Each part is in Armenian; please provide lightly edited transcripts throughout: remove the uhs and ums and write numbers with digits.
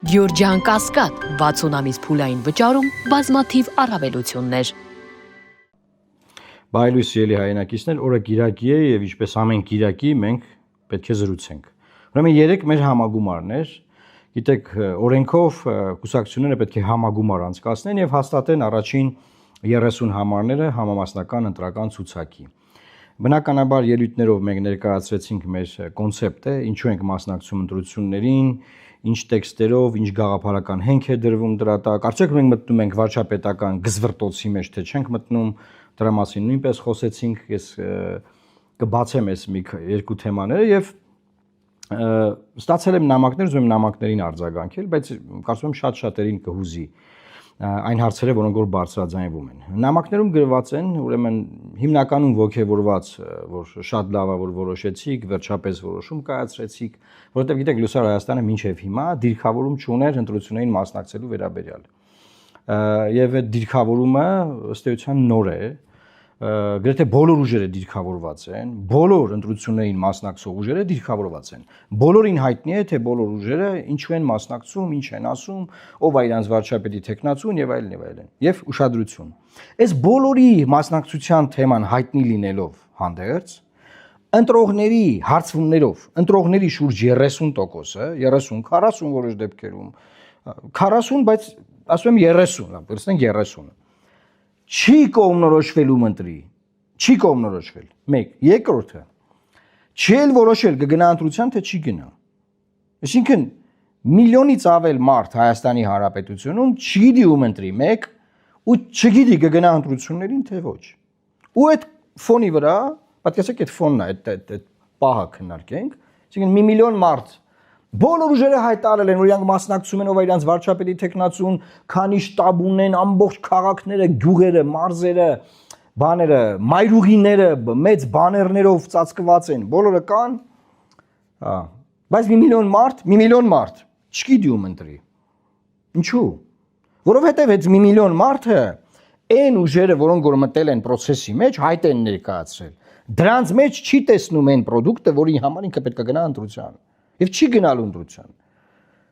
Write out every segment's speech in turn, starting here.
Գյուրջան Կասկադ 60 ամիս փուլային վճարում բազմաթիվ առավելություններ։ Բայլույս ելի հայրենակիցներ, օրը գիրակի է եւ ինչպես ամեն գիրակի մենք պետք է զրուցենք։ Ուրեմն երեք մեր համագումարներ, գիտեք, օրենքով կուսակցությունները պետք է համագումար անցկացնեն եւ հաստատեն առաջին 30 համարները համամասնական ընտրական ցուցակի։ Բնականաբար ելույթներով մենք ներկայացրեցինք մեր կոնցեպտը, ինչու ենք մասնակցում ընտրություններին, ինչ տեքստերով, ինչ գաղափարական հենք է դրվում դրա տակ։ Արդյոք մենք մտնում ենք վարչապետական գզվրտոցի մեջ, թե չենք մտնում, դրա մասին նույնպես խոսեցինք, ես կբացեմ այս մի երկու թեմաները եւ ստացել եմ նամակներ, ուզում եմ նամակներին արձագանքել, բայց կարծում եմ շատ-շատերին կհուզի այն հարցերը, որոնք որ բարձրաձայնվում են։ Նամակներում գրված են, ուրեմն հիմնականում ողջևորված, որ շատ լավ է, որ որոշեցիք, վերջապես որոշում կայացրեցիք, որովհետև գիտեք, Լուսար Հայաստանը մինչև հիմա դիրքավորում չուներ ընտրություններին մասնակցելու վերաբերյալ։ Եվ այդ դիրքավորումը ըստ էության նոր է, գրեթե բոլոր ուժերը դիրքավորված են, բոլոր ընտրություններին մասնակցող ուժերը դիրքավորված են։ Բոլորին հայտնի է, թե բոլոր ուժերը ինչու են մասնակցում, ինչ են ասում, ով է իրանց վարչապետի թեկնածուն եւ այլն եւ այլն։ Եվ ուշադրություն։ Այս բոլորի մասնակցության թեման հայտնի լինելով հանդերձ, ընտրողների հարցումներով, ընտրողների շուրջ 30%-ը, 30-40 որոշ դեպքերում 40, բայց ասում եմ 30, վերցնենք 30-ը։ Չի կողմնորոշվելու ընտրի, չի կողմնորոշվել։ 1, երկրորդը։ Չի էլ որոշել կգնա ընտրության, թե չի գնա։ Այսինքն միլիոնից ավել մարդ Հայաստանի Հանրապետությունում չգիտի ում ընտրի 1 ու չգիտի կգնա ընտրություններին, թե ոչ։ Ու այդ ֆոնի վրա, պատկերացրեք այդ ֆոնն է, այդ պահը քննարկենք, այսինքն 1 միլիոն մարդ բոլոր ուժերը հայտարարել են, որ իրանք մասնակցում են ով իրանց վարչապետի տեխնացուն, քանի շտաբ ունեն ամբողջ քաղաքները, գյուղերը, մարզերը, բաները, մայրուղիները, մեծ բաներներով ծածկված են, բոլորը կան, բայց 1 միլիոն մարդ չգիտի ում ընտրի։ Ինչու՞։ Որովհետև այդ 1 միլիոն մարդը այն ուժերը, որոնք որ մտել են process-ի մեջ, հայտ են ներկայացրել։ Դրանց մեջ չի տեսնում այն product-ը, որի համար ինքը պետք է գնա ընտրության։ Եվ չի գնալու ընտրության։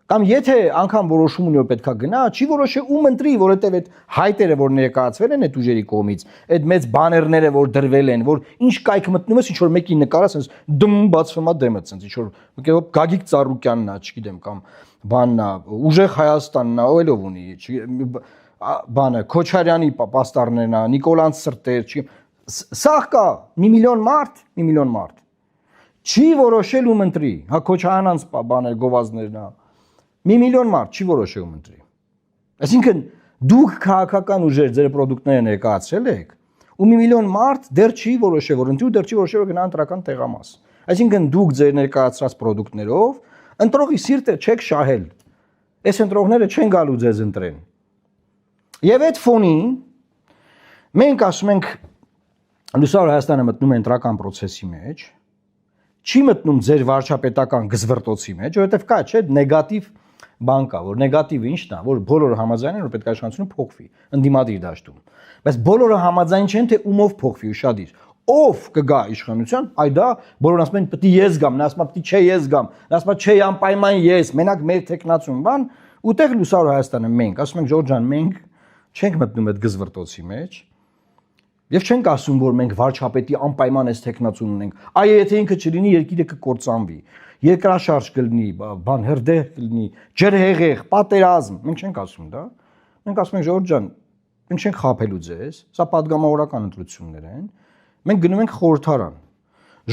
Կամ եթե անգամ որոշում ունի որ պետքա գնա, չի որոշե ում ընտրի, որովհետև այդ հայտերը, որ ներկայացվել են այդ ուժերի կողմից, այդ մեծ բաներները, որ դրվել են, որ ինչ կայք մտնում ես, ինչ որ մեկին նկարած, ասես դմ բացվում է դեմը, ասես ինչ որ Գագիկ Ծառուկյանն է, չգիտեմ, կամ բանն է, Ուժեղ Հայաստանն է, ով ունի, բանը Քոչարյանի պաստառներն է, Նիկոլանց սրտեր, սա կա 1 միլիոն մարդ չի որոշել ում ընտրի, հա Քոչարյանց բաներ գովազդներն է։ 1 միլիոն մարդ չի որոշել ում ընտրի։ Այսինքն դուք քաղաքական ուժեր ձեր product-ները ներկայացրել եք, ու 1 միլիոն մարդ դեռ չի որոշել, որ ընտրի ու դեռ չի որոշել որ գնա ընտրական տեղամաս։ Այսինքն դուք ձեր ներկայացրած product-ներով ընտրողի սիրտը չեք շահել։ Այս ընտրողները չեն գալու ձեզ ընտրեն։ Եվ այդ ֆոնին մենք ասում ենք Լուսար Հայաստանը մտնում է ընտրական process-ի մեջ, չի մտնում ձեր վարչապետական գզվրտոցի մեջ, որովհետև կա, չէ, նեգատիվ բան կա, որ նեգատիվը ինչն է, որ բոլորը համաձայն են, որ պետք է իշխանությունը փոխվի, ընդդիմադիր դաշտում։ Բայց բոլորը համաձայն չեն, թե ումով փոխվի, ուշադիր։ Ով կգա իշխանության, այ դա բոլորն ասում են, պետք է ես գամ, նա ասում է, պետք է չէ ես գամ, նա ասում է, չէ, անպայման ես, մենակ մեր տեխնացուն բան, ուտեղ Լուսար Հայաստանը մենք, ասում ենք Ժորժան, մենք չենք մտնում այդ գզվրտոցի մեջ։ Եվ չենք ասում, որ մենք վարչապետի անպայման այս տեխնացուն ունենք։ Այ եթե ինքը չլինի, երկիրը կկործանվի։ Երկրաշարժ կլինի, բան հրդեհ կլինի, ջրհեղեղ, պատերազմ։ Մենք չենք ասում դա։ Մենք ասում ենք Ժորժ ջան, մենք չենք խաբելու ձեզ, սա падգամավորական ընտրություններ են։ Մենք գնում ենք խորհրդարան։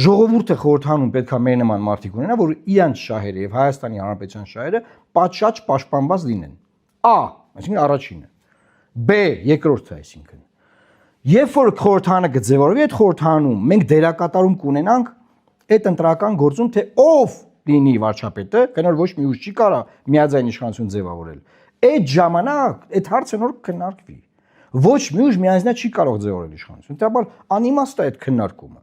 Ժողովուրդը խորհրդանում պետքա մեր նման մարդիկ ունենա, որ իրանց շահերը եւ Հայաստանի Հանրապետության շահերը պատշաճ պաշտպանված լինեն։ A, այսինքն առաջինը։ B, երկրորդը, այսինքն Երբ որ խորհրդանը կձևավորվի, այդ խորհրդանում մենք դերակատարում կունենանք այդ ընտրական գործում, թե ով լինի վարչապետը, քանի որ ոչ մի ուժ չի կարա միաձայն իշխանություն ձևավորել։ Այդ ժամանակ այդ հարցը նոր կքննարկվի։ Ոչ մի ուժ միայնակ չի կարող ձևավորել իշխանություն։ Դեպաբար անիմաստ է այդ քննարկումը։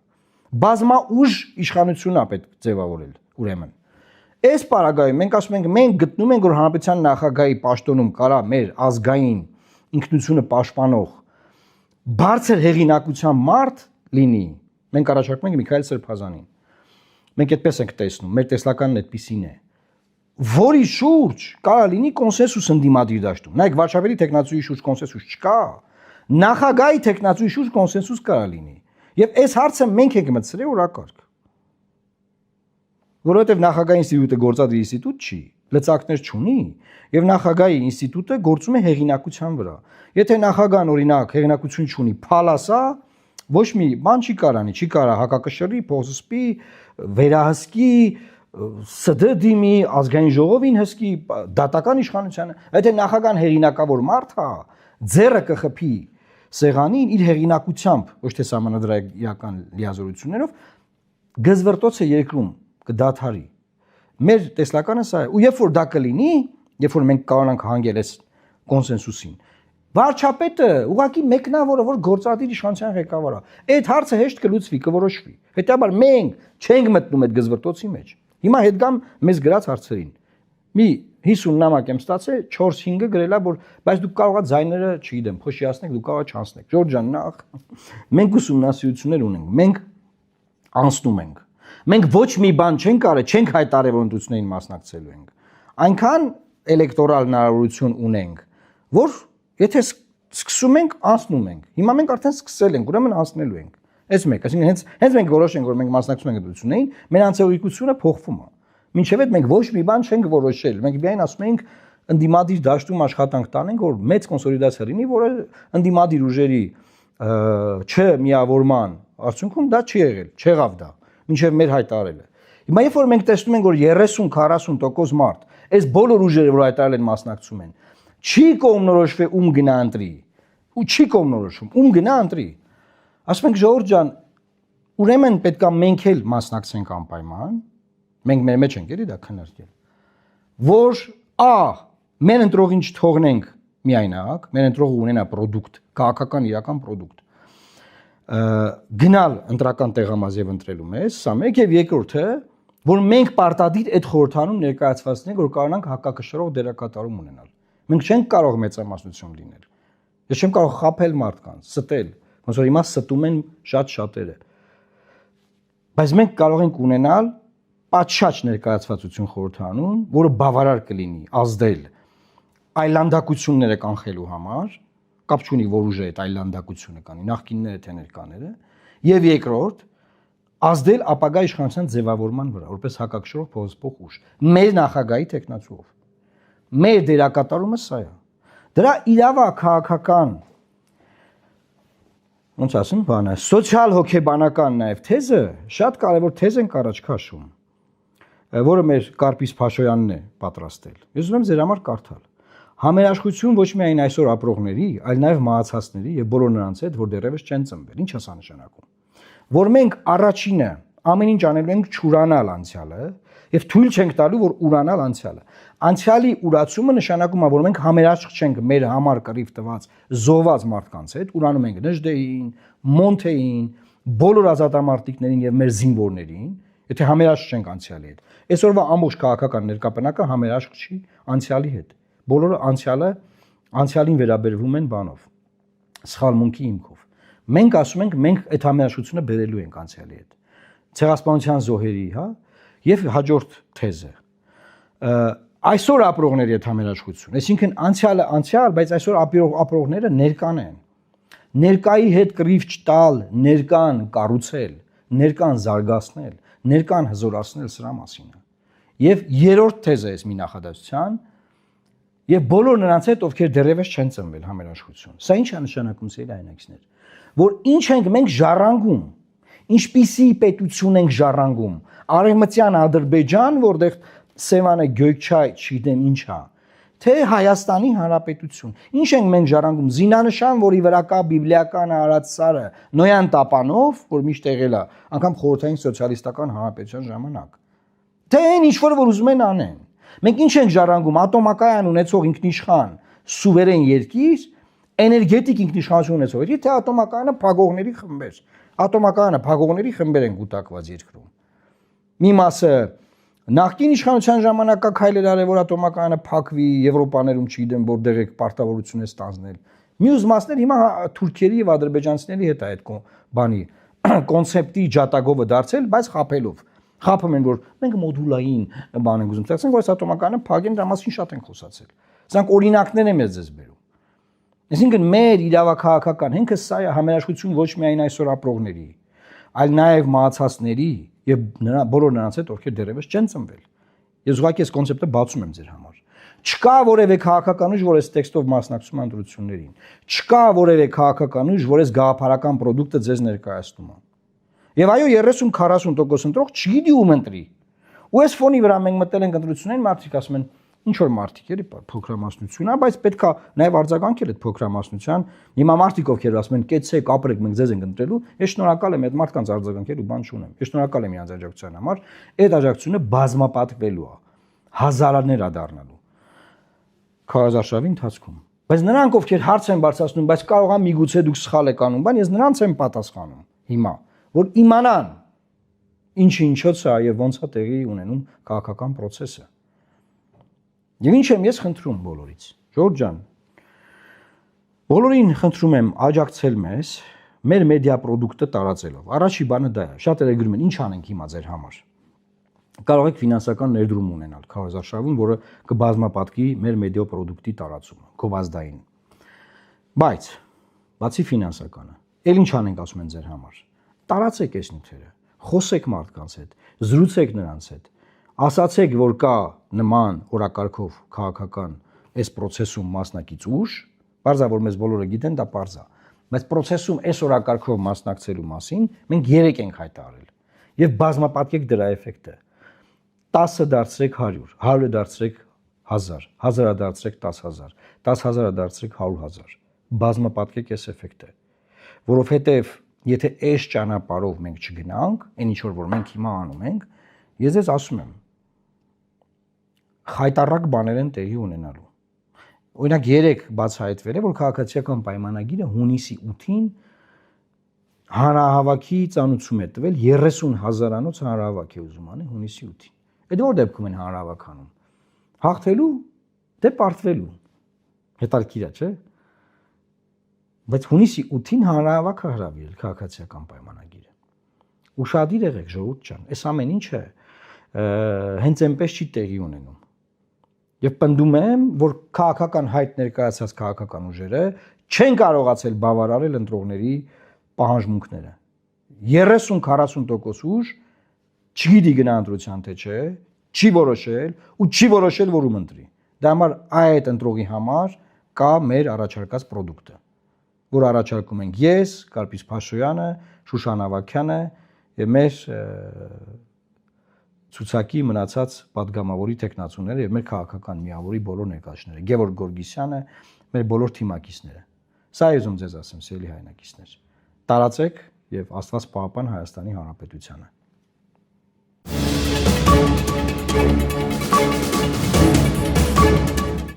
Բազմա ուժ իշխանությունն է պետք ձևավորել, ուրեմն։ Այս պարագայում մենք ասում ենք, մենք գտնում ենք, որ հանրապետության նախագահի պաշտոնում կարա մեր ազգային ինքնությունը պաշտպանող բարձր հեղինակության մարդ լինի, մենք առաջարկում ենք Միքայել Սրբազանին։ Մենք այդպես ենք տեսնում, մեր տեսլականն այդպիսին է, որի շուրջ կարա լինի կոնսենսուս ընդդիմադիր դաշտում։ Նայեք, վարչապետի տեխնացուի շուրջ կոնսենսուս չկա, նախագահի տեխնացուի շուրջ կոնսենսուս կարա լինի։ Եվ այս հարցը մենք ենք մտցրել օրակարգ։ Որովհետև նախագահի ինստիտուտը գործադիր ինստիտուտ չի, լծակներ չունի, եւ նախագահի ինստիտուտը գործում է հեղինակության վրա։ Եթե նախագահան օրինակ հեղինակություն չունի, փալասա, ոչ մի բան չի կարանի, չի կարա հակակշռի, փոխզսպի, վերահսկի, ՍԴ-դիմի, ազգային ժողովին հսկի, դատական իշխանությանը, եթե նախագահան հեղինակավոր մարդ է, ձեռը կխփի սեղանին իր հեղինակությամբ, ոչ թե սահմանադրական լիազորություններով, գզվրտոց է երկրում կդադարի։ Մեր տեսլականը սա է, ու երբ որ դա կլինի, երբ որ մենք կարողանանք հանգել այս կոնսենսուսին, վարչապետը ուղղակի մեկնավորը, որ գործադիր իշխանության ղեկավարը, այդ հարցը հեշտ կլուծվի, կորոշվի։ Հետաբար մենք չենք մտնում այդ գզվրտոցի մեջ։ Հիմա հետ գամ մեզ գրած հարցերին։ Մի 50 նամակ եմ ստացել, 4-5-ը գրելա, որ բայց դուք կարող եք ձայները, չգիտեմ, փոշիացնեք, դուք կարող եք չանցնեք։ Ժորժ ջան, նախ մենք ուսումնասիրություններ ունենք, մենք անցնում ենք։ Մենք ոչ մի բան չենք արել, չենք հայտարարել, որ ընտրություններին մասնակցելու ենք։ Այնքան էլեկտորալ հնարավորություն ունենք, որ եթե սկսում ենք, անցնում ենք։ Հիմա մենք արդեն սկսել ենք, ուրեմն անցնելու ենք։ Այս մեկ, այսինքն հենց մենք որոշենք, որ մենք մասնակցում ենք ընտրություններին, մեր անձեռնությունը փոխվում է։ Մինչև այդ մենք ոչ մի բան չենք որոշել։ Մենք միայն ասում ենք ընդդիմադիր դաշտում աշխատանք տանենք, որ մեծ կոնսոլիդացիա լինի, որը ընդդիմադիր ուժերի չմիավորման արդյունքում դա չի եղել, չեղավ դա, մինչև մեր հայտարարելը։ Հիմա երբ որ մենք տեսնում ենք, որ 30-40% մարդ, այս բոլոր ուժերը, որ հայտարարել են մասնակցում են, չի կողմնորոշվել ում գնա ընտրի, ու չի կողմնորոշում, ում գնա ընտրի։ Ասում ենք Ժողովուրդ ջան, ուրեմն պետքա մենք էլ մասնակցենք անպայման, մենք մեր մեջ ենք էլի դա քննարկել, որ մեր ընտրողին չթողնենք միայնակ, մեր ընտրողը ունենա պրոդուկտ, քաղաքական իրական պրոդուկտ, գնալ ընտրական տեղամաս եւ ընտրելու մեզ, սա մեկ, եւ երկրորդը, որ մենք պարտադիր այդ խորհրդանում ներկայացվածնենք, որ կարողանանք հակակշռող դերակատարում ունենալ։ Մենք չենք կարող մեծամասնություն լինել։ Ես չեմ կարող խաբել մարդկանց, ստել, ոնց որ հիմա ստում են շատ-շատերը։ Բայց մենք կարող ենք ունենալ պատշաճ ներկայացվածություն խորհրդանում, որը բավարար կլինի ազդել այլանդակությունները կանխելու համար, կապ չունի որ ուժը այդ այլանդակությունը կանի, նախկինները թե ներկաները, եւ երկրորդ ազդել ապագա իշխանության ձևավորման վրա, որպես հակակշռող փոխզբող ուժ, մեր նախագահի տեխնացուով։ Մեր դերակատարումը սա է։ Դրա իրավա քաղաքական ոնց ասեմ, բանը, սոցիալ հոգեբանական նաև թեզը շատ կարևոր թեզ են առաջ քաշում, որը մեր Կարպիս Փաշոյանն է պատրաստել։ Ես ուզում եմ ձեր համար կարդալ։ Համերաշխություն ոչ միայն այսօր ապրողների, այլ նաև մահացածների եւ բոլոր նրանց հետ, որ դեռևս չեն ծնվել։ Ինչ է սա նշանակում։ Որ մենք առաջինը ամեն ինչ անելու ենք չուրանալ անցյալը եւ թույլ չենք տալու, որ ուրանալ անցյալը։ Անցյալի ուրացումը նշանակում է, որ մենք համերաշխ չենք մեր համար կռիվ տված զոհված մարդկանց հետ, ուրանում ենք Նժդեին, Մոնթեին, բոլոր ազատամարտիկներին եւ մեր զինվորներին, եթե համերաշխ չենք անցյալի հետ։ Այսօրվա ամբողջ քաղաքական ներկայապնակը համերաշխ չի անցյալի հետ։ Բոլորը անցյալին վերաբերվում են բանով, սխալմունքի հիմքով։ Մենք ասում ենք, մենք այդ համերաշխությունը բերելու ենք անցյալի հետ։ Ցեղասպանության զոհերի, հա, եւ հաջորդ թեզը։ Այսօր ապրողների հետ համերաշխություն, այսինքն անցյալը անցյալ, բայց այսօր ապրողները ներկան են։ Ներկայի հետ կռիվ չտալ, ներկան կառուցել, ներկան զարգացնել, ներկան հզորացնել սրա մասին է։ Եվ երրորդ թեզը է մի նախադասության, եւ բոլոր նրանց հետ, ովքեր դեռևս չեն ծնվել համերաշխություն։ Սա ինչ է նշանակում սիրելի հայրենակիցներ, որ ինչ ենք մենք ժառանգում, ինչպիսի պետություն ենք ժառանգում, Արևմտյան Ադրբեջան, որտեղ Սևանը Գյոյքչայ, չգիտեմ ինչ է, թե Հայաստանի Հանրապետություն։ Ինչ ենք մենք ժառանգում, զինանշան, որի վրա կա բիբլիական արած սարը, Նոյան տապանով, որ միշտ եղել է, անգամ խորհրդային սոցիալիստական հանրապետության ժամանակ։ Թե այն ինչ որ ուզում են անեն։ Մենք ինչ ենք ժառանգում, ատոմակայան ունեցող ինքնիշխան սուվերեն երկիր, էներգետիկ ինքնիշխանություն ունեցող երկիր, թե ատոմակայանը փակողների խմբեր։ Ատոմակայանը փակողների խմբեր են կուտակված երկրում։ Մի մասը նախկին իշխանության ժամանակակայլեր արել, որ ատոմակայանը փակվի, Եվրոպաներում չգիտեմ որտեղ է պարտավորություն է ստանձնել։ Մյուս մասներ հիմա թուրքերի եւ ադրբեջանցիների հետ է այդ բանի կոնցեպտի ջատագովը դարձել, բայց խափելով։ Խափում են, որ մենք մոդուլային բան ենք ուզում ստեղծենք, որ այս ատոմակայանը փակեն, դրա մասին շատ ենք խոսացել։ Սրանք օրինակներ են մեզ ձեզ բերում։ Այսինքն մեր իրավաքաղաքական հենքը սա է համերաշխություն ոչ միայն այսօր ապրողների, այլ նաև մահացածների եւ բոլոր նրանց հետ, ովքեր դեռևս չեն ծնվել։ Ես ուղղակի այս կոնցեպտը բացում եմ ձեր համար։ Չկա որևէ քաղաքական ուժ, որ այս տեքստով մասնակցում ընտրություններին։ Չկա որևէ քաղաքական ուժ, որ այս գաղափարական ապրանքը ձեզ ներկայացնում է։ Եվ այո 30-40% ընտրող չգիտի ում ընտրի։ Ու այս ֆոնի վրա մենք մտել ենք ընտրություններին, մարդիկ ասում են, ինչ որ մարդիկ էլի փոքրամասնություն է, բայց պետքա նաև արձագանքել այդ փոքրամասնության։ Հիմա մարդիկ ովքեր ասում են, կեցեք, ապրեք, մենք ձեզ ենք ընտրելու, ես շնորհակալ եմ այդ մարդկանց արձագանքելու բան չունեմ։ Ես շնորհակալ եմ իրանց աջակցության համար, այդ աջակցությունը բազմապատկվելու է, հազարներ է դառնալու քարոզարշավի ընթացքում։ Բայց նրանք ովքեր հարց են բարձրացնում, բայց կարող է միգուցե դուք սխալ եք անում, բան ես նրանց եմ պատասխանում հիմա, որ իմանան ինչը ինչոց է եւ ոնց է տեղի ունենում քաղաքական process-ը։ Եվ ինչ եմ ես խնդրում բոլորից, Ժորժ ջան, բոլորին խնդրում եմ աջակցել մեզ մեր մեդիա պրոդուկտը տարածելով։ Առաջի բանը դա է։ Շատերը գրում են, ինչ անենք հիմա ձեր համար։ Կարող եք ֆինանսական ներդրում ունենալ քարոզարշավում, որը կբազմապատկի մեր մեդիա պրոդուկտի տարածումը, գովազդային։ Բայց բացի ֆինանսականը, ել ինչ անենք ասում են ձեր համար։ Տարածեք այս նյութերը, խոսեք մարդկանց հետ, զրուցեք նրանց հետ, ասացեք, որ կա նման օրակարգով քաղաքական այս process-ում մասնակից ուժ, բարձա որ մեզ բոլորը գիտեն, դա բարձ է, բայց process-ում այս օրակարգով մասնակցելու մասին մենք 3 ենք հայտարարել եւ բազմապատկեք դրա էֆեկտը 10-ը դարձրեք 100, 100-ը դարձրեք 1000, 1000-ը դարձրեք 10000, 10000-ը դարձրեք 100000, բազմապատկեք այս էֆեկտը, որովհետեւ եթե այս ճանապարհով մենք չգնանք, այն ինչ որ մենք հիմա անում ենք, ես ձեզ ասում եմ, խայտառակ բաներ են տեղի ունենալու։ Օրինակ 3 բացահայտվել է, որ քաղաքացիական պայմանագիրը հունիսի 8-ին հանրահավաքի ծանուցում է տվել 30000-անոց հանրահավաք է ուզում անի հունիսի 8-ին։ Այդ որ դեպքում են հանրահավաք անում։ Հաղթելու, դե պարտվելու։ Հետարքիր է, չէ՞։ Բայց հունիսի 8-ին հանրահավաքը հրավիրել քաղաքացիական պայմանագիրը։ Ուշադիր եղեք ժողովուրդ ջան, այս ամեն ինչը հենց այնպես չի տեղի ունենում։ Եվ պնդում եմ, որ քաղաքական հայտ ներկայացած քաղաքական ուժերը չեն կարողացել բավարարել ընտրողների պահանջմունքները։ 30-40% ուժ չգիտի գնա ընտրության թե չէ, չի որոշել ու չի որոշել որ ում ընտրի։ Դա համար այդ ընտրողի համար կա մեր առաջարկած ապրանքը, որ առաջարկում ենք ես, Կարպիս Փաշոյանը, Շուշան Ավագյանը եւ մեր ցուցակի մնացած падգամավորի տեխնացուները եւ մեր քաղաքական միավորի բոլոր ներկայացները, Գևորգ Գորգիսյանը, մեր բոլոր թիմակիցները։ Սա ես ուզում ձեզ ասեմ, սիրելի հայրենակիցներ։ Տարածեք եւ Աստված պահապան Հայաստանի Հանրապետությանը։